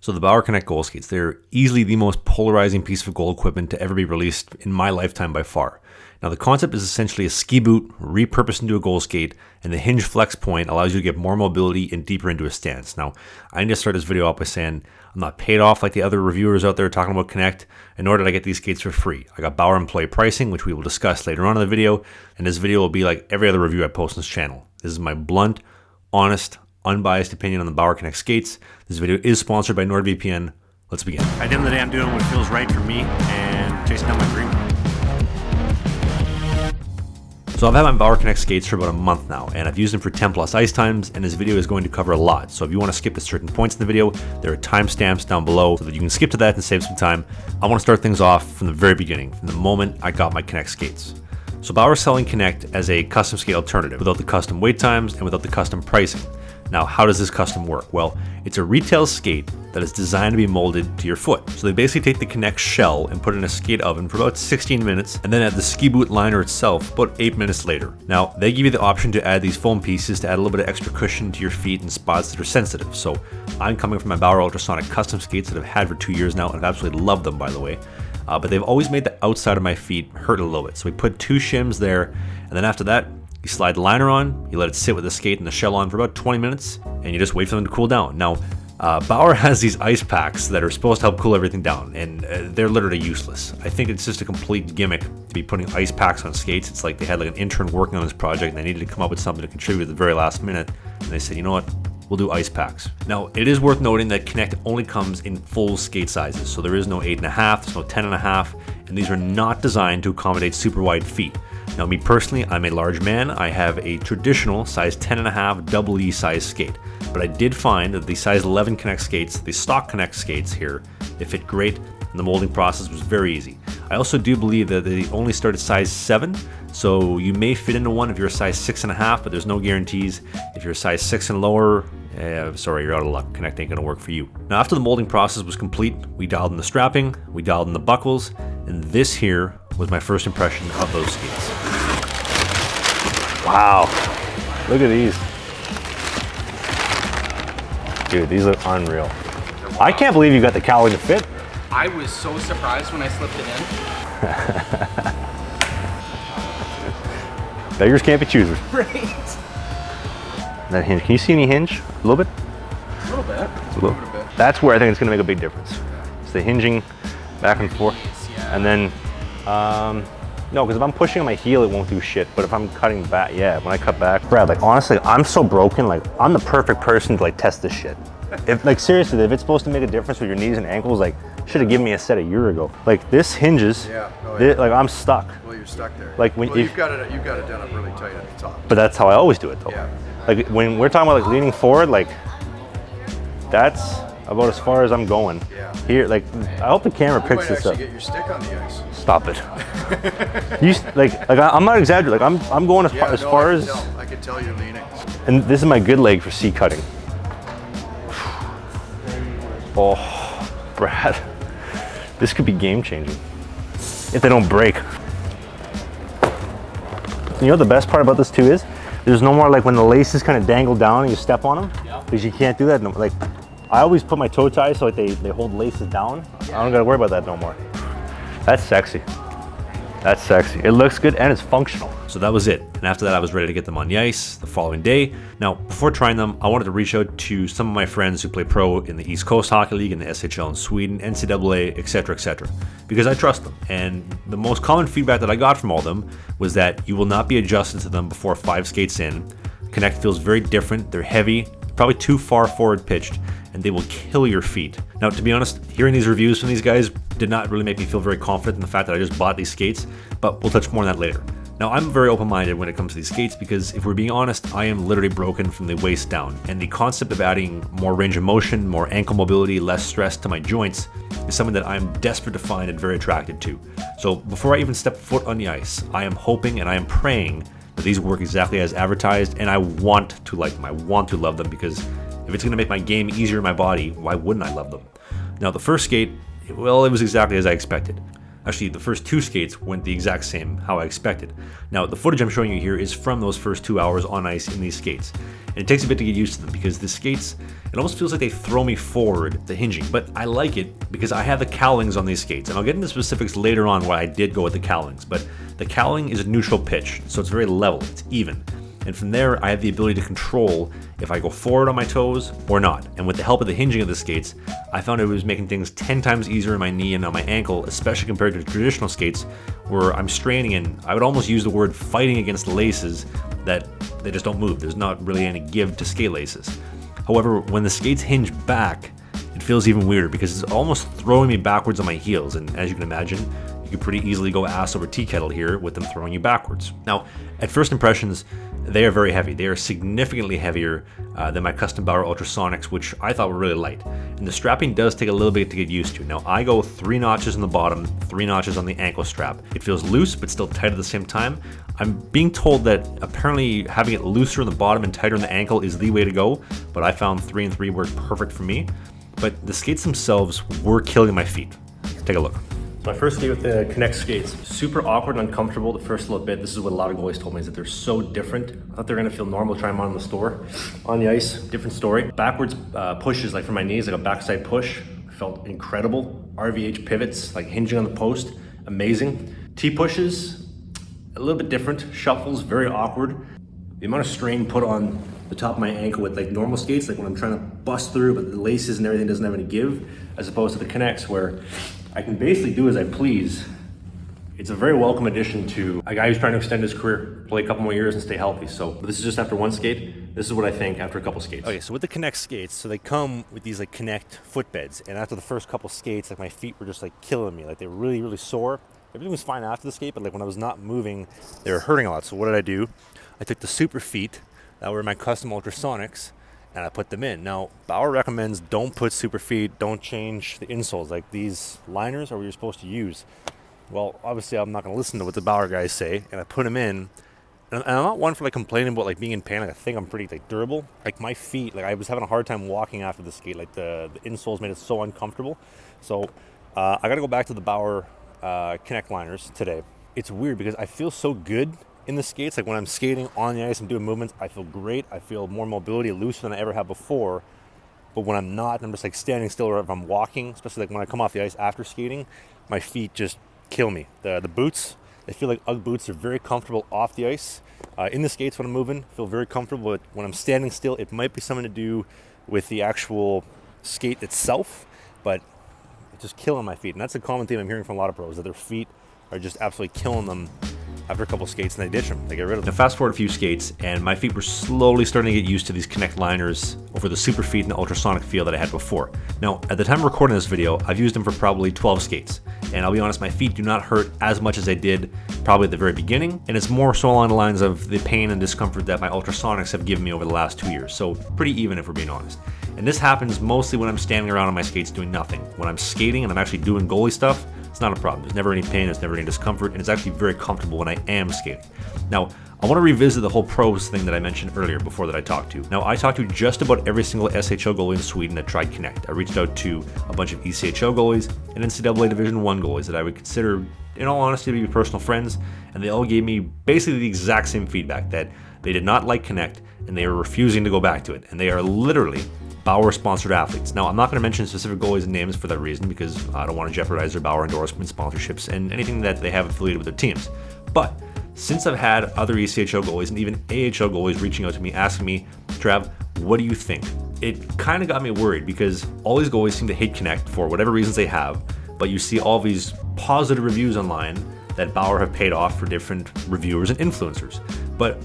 So the Bauer KONEKT goal skates, they're easily the most polarizing piece of goal equipment to ever be released in my lifetime by far. Now the concept is essentially a ski boot repurposed into a goal skate, and the hinge flex point allows you to get more mobility and deeper into a stance. Now I need to start this video off by saying I'm not paid off like the other reviewers out there talking about KONEKT, and nor did I get these skates for free. I got Bauer employee pricing, which we will discuss later on in the video, and this video will be like every other review I post on this channel. This is my blunt, honest, unbiased opinion on the Bauer KONEKT skates. This video is sponsored by NordVPN. Let's begin. At the end of the day, I'm doing what feels right for me and chasing down my dream. So I've had my Bauer KONEKT skates for about a month now, and I've used them for 10 plus ice times, and this video is going to cover a lot. So if you want to skip to certain points in the video, there are timestamps down below so that you can skip to that and save some time. I want to start things off from the very beginning, from the moment I got my KONEKT skates. So Bauer is selling KONEKT as a custom skate alternative without the custom wait times and without the custom pricing. Now, how does this custom work? Well, it's a retail skate that is designed to be molded to your foot. So they basically take the KONEKT shell and put it in a skate oven for about 16 minutes, and then add the ski boot liner itself about 8 minutes later. Now, they give you the option to add these foam pieces to add a little bit of extra cushion to your feet in spots that are sensitive. So I'm coming from my Bauer Ultrasonic custom skates that I've had for 2 years now, and I've absolutely loved them, by the way. But they've always made the outside of my feet hurt a little bit. So we put 2 shims there, and then after that, you slide the liner on, you let it sit with the skate and the shell on for about 20 minutes, and you just wait for them to cool down. Now, Bauer has these ice packs that are supposed to help cool everything down, and they're literally useless. I think it's just a complete gimmick to be putting ice packs on skates. It's like they had like an intern working on this project, and they needed to come up with something to contribute at the very last minute, and they said, you know what? We'll do ice packs. Now, it is worth noting that KONEKT only comes in full skate sizes, so there is no 8.5, there's no 10.5, and these are not designed to accommodate super wide feet. Now, me personally, I'm a large man. I have a traditional size 10.5 double E size skate, but I did find that the size 11 KONEKT skates, the stock KONEKT skates here, they fit great, and the molding process was very easy. I also do believe that they only start at size 7, so you may fit into one if you're a size 6.5, but there's no guarantees. If you're a size 6 and lower, sorry, you're out of luck. KONEKT ain't gonna work for you. Now, after the molding process was complete, we dialed in the strapping, we dialed in the buckles, and this here was my first impression of those skates. Wow, look at these. Dude, these look unreal. I can't believe you got the cowling to fit. I was so surprised when I slipped it in. Beggars can't be choosers. Right. That hinge, can you see any hinge? A little bit? A little bit. A little bit. That's where I think it's gonna make a big difference. It's the hinging back and forth. Yeah. And then, no, because if I'm pushing on my heel, it won't do shit. But if I'm cutting back, yeah, when I cut back. Brad, like honestly, I'm so broken, like I'm the perfect person to like test this shit. If like seriously, if it's supposed to make a difference with your knees and ankles, like should have given me a set a year ago. Like this hinges, yeah, oh, yeah. Like I'm stuck. Well, you're stuck there. Like when you've got it done up really tight at the top. But that's how I always do it though. Yeah. Like when we're talking about like leaning forward, like that's about as far as I'm going. Yeah. Here, like I hope the camera picks this up. You might actually get your stick on the ice. Stop it. You I'm not exaggerating. Like I'm going as far as. I can tell you're leaning. And this is my good leg for C cutting. Oh, Brad, this could be game changing if they don't break. You know what the best part about this too is? There's no more like when the laces kind of dangle down and you step on them, because you can't do that no more. Like I always put my toe ties so like they hold laces down. I don't gotta worry about that no more. That's sexy. That's sexy. It looks good and it's functional. So that was it. And after that, I was ready to get them on the ice the following day. Now, before trying them, I wanted to reach out to some of my friends who play pro in the East Coast Hockey League, in the SHL in Sweden, NCAA, etc., because I trust them. And the most common feedback that I got from all of them was that you will not be adjusted to them before 5 skates in. KONEKT feels very different. They're heavy, probably too far forward pitched, and they will kill your feet. Now, to be honest, hearing these reviews from these guys did not really make me feel very confident in the fact that I just bought these skates, but we'll touch more on that later. Now, I'm very open-minded when it comes to these skates because if we're being honest, I am literally broken from the waist down, and the concept of adding more range of motion, more ankle mobility, less stress to my joints is something that I'm desperate to find and very attracted to. So before I even step foot on the ice, I am hoping and I am praying that these work exactly as advertised, and I want to like them. I want to love them because if it's gonna make my game easier in my body, why wouldn't I love them? Now, the first skate, well, it was exactly as I expected. Actually, the first 2 skates went the exact same how I expected. Now, the footage I'm showing you here is from those first 2 hours on ice in these skates. And it takes a bit to get used to them because the skates, It almost feels like they throw me forward, the hinging, but I like it because I have the cowlings on these skates, and I'll get into specifics later on why I did go with the cowlings, but the cowling is a neutral pitch, so it's very level, it's even. And from there, I have the ability to control if I go forward on my toes or not. And with the help of the hinging of the skates, I found it was making things 10 times easier on my knee and on my ankle, especially compared to traditional skates where I'm straining and I would almost use the word fighting against laces that they just don't move. There's not really any give to skate laces. However, when the skates hinge back, it feels even weirder because it's almost throwing me backwards on my heels. And as you can imagine, you could pretty easily go ass over tea kettle here with them throwing you backwards. Now, at first impressions, they are very heavy. They are significantly heavier than my custom Bauer Ultrasonics, which I thought were really light. And the strapping does take a little bit to get used to. Now, I go 3 notches on the bottom, 3 notches on the ankle strap. It feels loose, but still tight at the same time. I'm being told that apparently having it looser on the bottom and tighter on the ankle is the way to go, but I found 3 and 3 worked perfect for me. But the skates themselves were killing my feet. Take a look. My first skate with the KONEKT skates, super awkward and uncomfortable the first little bit. This is what a lot of goalies told me, is that they're so different. I thought they were gonna feel normal trying them on in the store. On the ice, different story. Backwards pushes, like from my knees, like a backside push, felt incredible. RVH pivots, like hinging on the post, amazing. T pushes, a little bit different. Shuffles, very awkward. The amount of strain put on the top of my ankle with like normal skates, like when I'm trying to bust through, but the laces and everything doesn't have any give, as opposed to the KONEKTs where I can basically do as I please. It's a very welcome addition to a guy who's trying to extend his career, play a couple more years and stay healthy. So this is just after one skate. This is what I think after a couple skates. Okay, so with the KONEKT skates, so they come with these like KONEKT footbeds. And after the first couple skates, like my feet were just like killing me. Like they were really, really sore. Everything was fine after the skate, but like when I was not moving, they were hurting a lot. So what did I do? I took the super feet that were my custom Ultrasonics, and I put them in. Now, Bauer recommends don't put super feet, don't change the insoles. Like these liners are what you're supposed to use. Well, obviously I'm not gonna listen to what the Bauer guys say, and I put them in. And I'm not one for like complaining about like being in pain. Like I think I'm pretty like durable. Like my feet, like I was having a hard time walking after the skate. Like the insoles made it so uncomfortable. So I gotta go back to the Bauer KONEKT liners today. It's weird because I feel so good in the skates. Like when I'm skating on the ice and doing movements, I feel great. I feel more mobility, looser than I ever have before. But when I'm not, I'm just like standing still, or if I'm walking, especially like when I come off the ice after skating, my feet just kill me. The boots, they feel like UGG boots. Are very comfortable off the ice. In the skates when I'm moving, I feel very comfortable. But when I'm standing still, it might be something to do with the actual skate itself, but it's just killing my feet. And that's a common theme I'm hearing from a lot of pros, that their feet are just absolutely killing them after a couple skates, and they ditch them. They get rid of them. Now fast forward a few skates, and my feet were slowly starting to get used to these KONEKT liners over the super feet and the ultrasonic feel that I had before. Now, at the time of recording this video, I've used them for probably 12 skates. And I'll be honest, my feet do not hurt as much as they did probably at the very beginning. And it's more so along the lines of the pain and discomfort that my ultrasonics have given me over the last 2 years. So pretty even if we're being honest. And this happens mostly when I'm standing around on my skates doing nothing. When I'm skating and I'm actually doing goalie stuff, it's not a problem. There's never any pain, there's never any discomfort, and it's actually very comfortable when I am skating. Now, I want to revisit the whole pros thing that I mentioned earlier before that I talked to. Now, I talked to just about every single SHL goalie in Sweden that tried KONEKT. I reached out to a bunch of ECHL goalies and NCAA Division I goalies that I would consider, in all honesty, to be personal friends, and they all gave me basically the exact same feedback, that they did not like KONEKT and they were refusing to go back to it. And they are literally Bauer-sponsored athletes. Now, I'm not going to mention specific goalies and names for that reason because I don't want to jeopardize their Bauer endorsement, sponsorships, and anything that they have affiliated with their teams. But since I've had other ECHL goalies and even AHL goalies reaching out to me asking me, Trav, what do you think? It kind of got me worried because all these goalies seem to hate KONEKT for whatever reasons they have, but you see all these positive reviews online that Bauer have paid off for different reviewers and influencers. But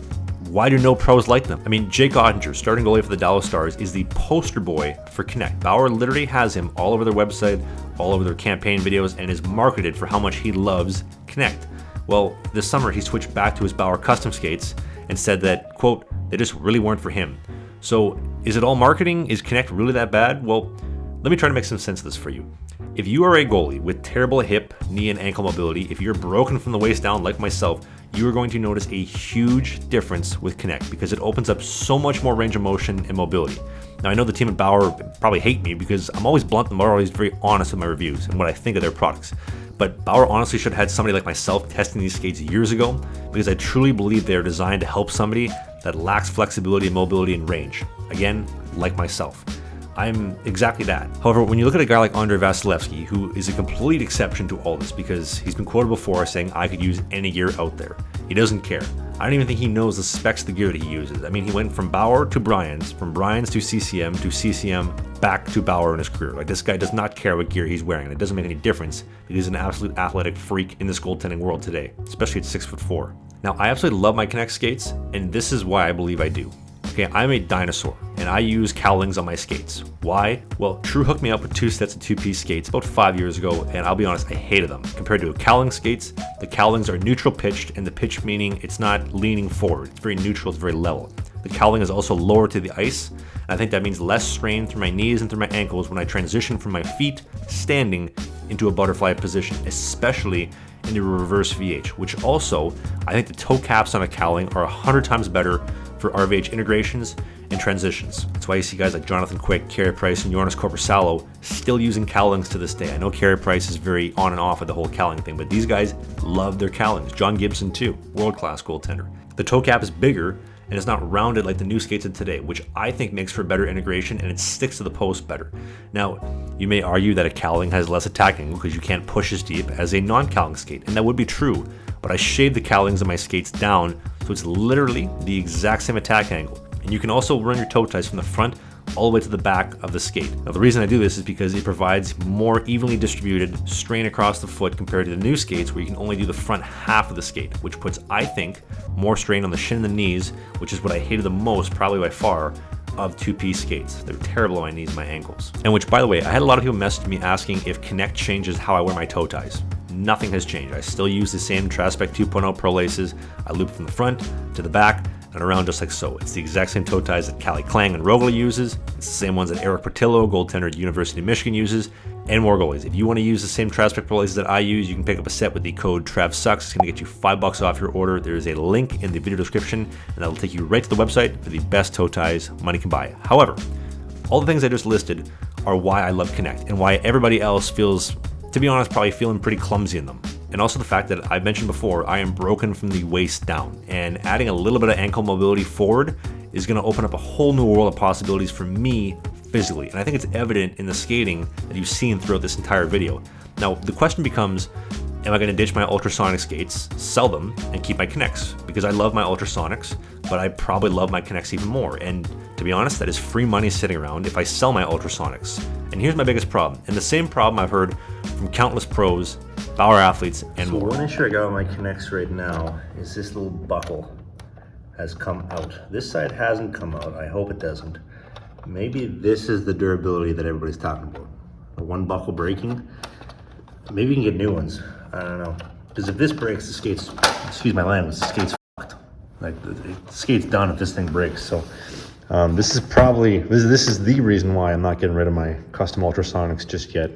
why do no pros like them? I mean, Jake Oettinger, starting goalie for the Dallas Stars, is the poster boy for KONEKT. Bauer literally has him all over their website, all over their campaign videos, and is marketed for how much he loves KONEKT. Well, this summer he switched back to his Bauer custom skates and said that, quote, they just really weren't for him. So is it all marketing? Is KONEKT really that bad? Well, let me try to make some sense of this for you. If you are a goalie with terrible hip, knee, and ankle mobility, if you're broken from the waist down like myself, you are going to notice a huge difference with KONEKT because it opens up so much more range of motion and mobility. Now, I know the team at Bauer probably hate me because I'm always blunt and I'm always very honest with my reviews and what I think of their products. But Bauer honestly should have had somebody like myself testing these skates years ago because I truly believe they're designed to help somebody that lacks flexibility and mobility and range. Again, like myself. I'm exactly that. However, when you look at a guy like Andrei Vasilevskiy, who is a complete exception to all this because he's been quoted before saying, I could use any gear out there. He doesn't care. I don't even think he knows the specs of the gear that he uses. I mean, he went from Bauer to Brian's, from Brian's to CCM back to Bauer in his career. Like, this guy does not care what gear he's wearing, and it doesn't make any difference. He's an absolute athletic freak in this goaltending world today, especially at 6'4". Now, I absolutely love my KONEKT skates, and this is why I believe I do. Okay, I'm a dinosaur, and I use cowlings on my skates. Why? Well, True hooked me up with 2 sets of 2-piece skates about 5 years ago, and I'll be honest, I hated them. Compared to cowling skates, the cowlings are neutral pitched, and the pitch meaning it's not leaning forward. It's very neutral, it's very level. The cowling is also lower to the ice, and I think that means less strain through my knees and through my ankles when I transition from my feet standing into a butterfly position, especially in the reverse VH, which also, I think the toe caps on a cowling are 100 times better for RVH integrations and transitions. That's why you see guys like Jonathan Quick, Carey Price, and Jonas Korpisalo still using cowlings to this day. I know Carey Price is very on and off of the whole cowling thing, but these guys love their cowlings. John Gibson too, world-class goaltender. The toe cap is bigger and it's not rounded like the new skates of today, which I think makes for better integration and it sticks to the post better. Now, you may argue that a cowling has less attack angle because you can't push as deep as a non-cowling skate, and that would be true, but I shave the cowlings of my skates down so it's literally the exact same attack angle. And you can also run your toe ties from the front all the way to the back of the skate. Now, the reason I do this is because it provides more evenly distributed strain across the foot compared to the new skates where you can only do the front half of the skate, which puts, I think, more strain on the shin and the knees, which is what I hated the most, probably by far, of 2-piece skates. They're terrible on my knees and my ankles. And which, by the way, I had a lot of people message me asking if KONEKT changes how I wear my toe ties. Nothing has changed. I still use the same Traspec 2.0 Pro laces. I loop from the front to the back and around just like so. It's the exact same toe ties that Callie Klang and Rogala uses. It's the same ones that Eric Portillo, goaltender at University of Michigan, uses, and more goalies. If you want to use the same Traspec Pro laces that I use, you can pick up a set with the code TRAVSUCKS. It's going to get you $5 off your order. There is a link in the video description, and that will take you right to the website for the best toe ties money can buy. However, all the things I just listed are why I love KONEKT and why everybody else feels, to be honest, probably feeling pretty clumsy in them. And also the fact that I've mentioned before, I am broken from the waist down, and adding a little bit of ankle mobility forward is going to open up a whole new world of possibilities for me physically. And I think it's evident in the skating that you've seen throughout this entire video. Now, the question becomes, am I going to ditch my ultrasonic skates, sell them, and keep my KONEKTs? Because I love my ultrasonics, but I probably love my KONEKTs even more. And to be honest, that is free money sitting around if I sell my ultrasonics. And here's my biggest problem, and the same problem I've heard from countless pros, Bauer athletes, and more. One issue I got with my KONEKTs right now is this little buckle has come out. This side hasn't come out. I hope it doesn't. Maybe this is the durability that everybody's talking about. The one buckle breaking. Maybe you can get new ones. I don't know. Because if this breaks, the skate's, excuse my language, the skate's fucked. Like, the skate's done if this thing breaks. So this is probably, this is the reason why I'm not getting rid of my custom ultrasonics just yet.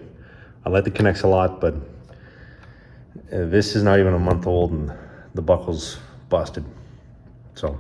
I like the KONEKTs a lot, but this is not even a month old and the buckle's busted. So,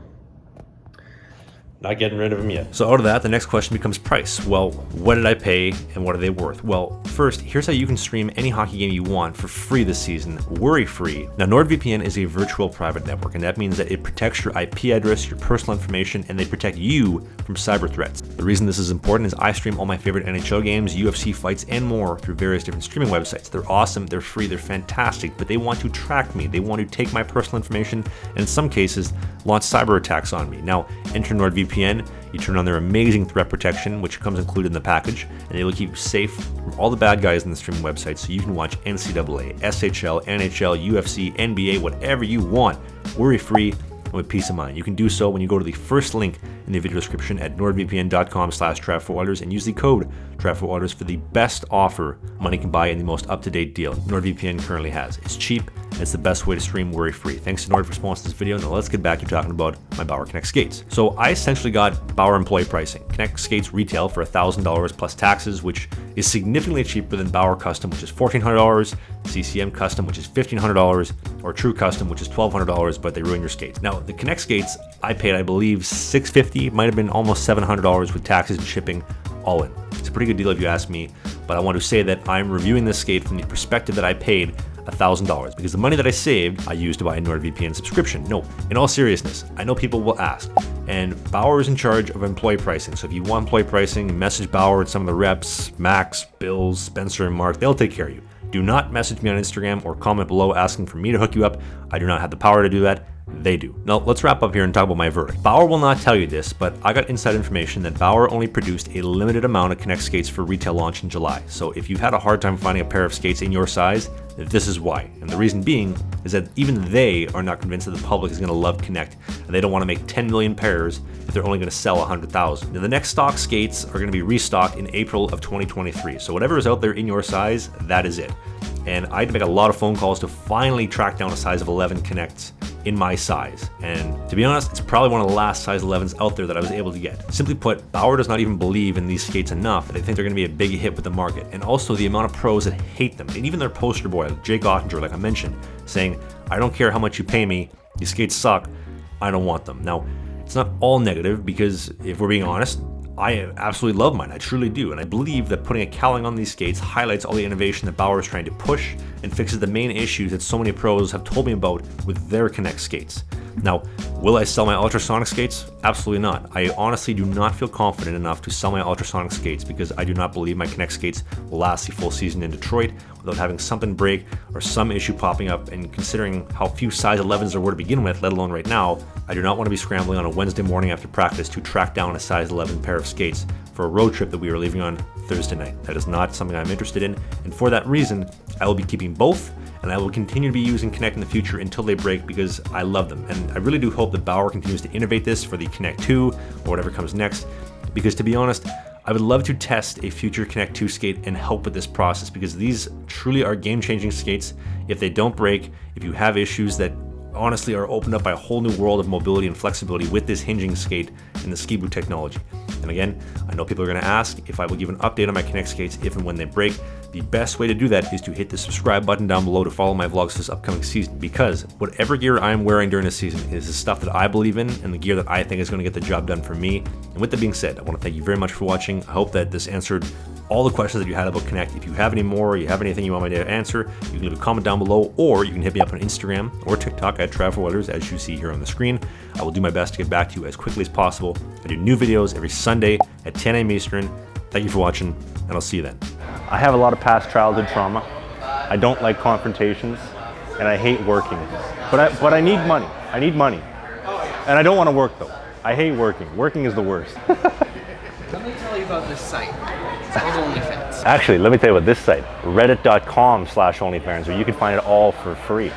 not getting rid of them yet. So out of that, the next question becomes price. Well, what did I pay and what are they worth? Well, first, here's how you can stream any hockey game you want for free this season, worry-free. Now, NordVPN is a virtual private network, and that means that it protects your IP address, your personal information, and they protect you from cyber threats. The reason this is important is I stream all my favorite NHL games, UFC fights, and more through various different streaming websites. They're awesome, they're free, they're fantastic, but they want to track me. They want to take my personal information, and in some cases, launch cyber attacks on me. Now, enter NordVPN. You turn on their amazing threat protection, which comes included in the package, and they will keep you safe from all the bad guys in the streaming website so you can watch NCAA, SHL, NHL, UFC, NBA, whatever you want, worry-free and with peace of mind. You can do so when you go to the first link in the video description at nordvpn.com/TravForWilders and use the code TravForWilders for the best offer money can buy and the most up-to-date deal NordVPN currently has. It's cheap, and it's the best way to stream worry-free. Thanks to Nord for sponsoring this video. Now let's get back to talking about my Bauer KONEKT skates. So I essentially got Bauer employee pricing. KONEKT skates retail for $1,000 plus taxes, which is significantly cheaper than Bauer Custom, which is $1,400, CCM Custom, which is $1,500, or True Custom, which is $1,200, but they ruin your skates. Now, the KONEKT skates I paid, I believe, $650, might have been almost $700 with taxes and shipping all in. It's a pretty good deal if you ask me, but I want to say that I'm reviewing this skate from the perspective that I paid $1,000 because the money that I saved, I used to buy a NordVPN subscription. No, in all seriousness, I know people will ask, And Bauer is in charge of employee pricing. So if you want employee pricing, message Bauer and some of the reps, Max, Bills, Spencer, and Mark. They'll take care of you. Do not message me on Instagram or comment below asking for me to hook you up. I do not have the power to do that. They do. Now, let's wrap up here and talk about my verdict. Bauer will not tell you this, but I got inside information that Bauer only produced a limited amount of KONEKT skates for retail launch in July. So if you've had a hard time finding a pair of skates in your size, this is why. And the reason being is that even they are not convinced that the public is going to love KONEKT, and they don't want to make 10 million pairs if they're only going to sell 100,000. Now, the next stock skates are going to be restocked in April of 2023. So whatever is out there in your size, that is it. And I had to make a lot of phone calls to finally track down a size of 11 KONEKTs in my size. And to be honest, it's probably one of the last size 11s out there that I was able to get. Simply put, Bauer does not even believe in these skates enough that they think they're going to be a big hit with the market. And also the amount of pros that hate them. And even their poster boy, Jake Oettinger, like I mentioned, saying, I don't care how much you pay me, these skates suck, I don't want them. Now, it's not all negative because if we're being honest, I absolutely love mine, I truly do, and I believe that putting a cowling on these skates highlights all the innovation that Bauer is trying to push and fixes the main issues that so many pros have told me about with their KONEKT skates. Now, will I sell my ultrasonic skates? Absolutely not. I honestly do not feel confident enough to sell my ultrasonic skates because I do not believe my KONEKT skates will last the full season in Detroit without having something break or some issue popping up, and considering how few size 11s there were to begin with, let alone right now, I do not want to be scrambling on a Wednesday morning after practice to track down a size 11 pair of skates for a road trip that we are leaving on Thursday night. That is not something I'm interested in, and for that reason, I will be keeping both, and I will continue to be using KONEKT in the future until they break because I love them. And I really do hope that Bauer continues to innovate this for the KONEKT 2 or whatever comes next, because to be honest, I would love to test a future KONEKT 2 skate and help with this process because these truly are game-changing skates. If they don't break, if you have issues that honestly are opened up by a whole new world of mobility and flexibility with this hinging skate and the ski boot technology. And again, I know people are going to ask if I will give an update on my KONEKT skates if and when they break. The best way to do that is to hit the subscribe button down below to follow my vlogs this upcoming season, because whatever gear I'm wearing during this season is the stuff that I believe in and the gear that I think is going to get the job done for me. And with that being said, I want to thank you very much for watching. I hope that this answered all the questions that you had about KONEKT. If you have any more, or you have anything you want me to answer, you can leave a comment down below, or you can hit me up on Instagram or TikTok at TravelWeathers, as you see here on the screen. I will do my best to get back to you as quickly as possible. I do new videos every Sunday at 10 a.m. Eastern. Thank you for watching, and I'll see you then. I have a lot of past childhood trauma. I don't like confrontations, and I hate working. But I need money. I need money. And I don't want to work though. I hate working. Working is the worst. Let me tell you about this site. It's called OnlyFans. Actually, let me tell you about this site, reddit.com/OnlyFans, where you can find it all for free.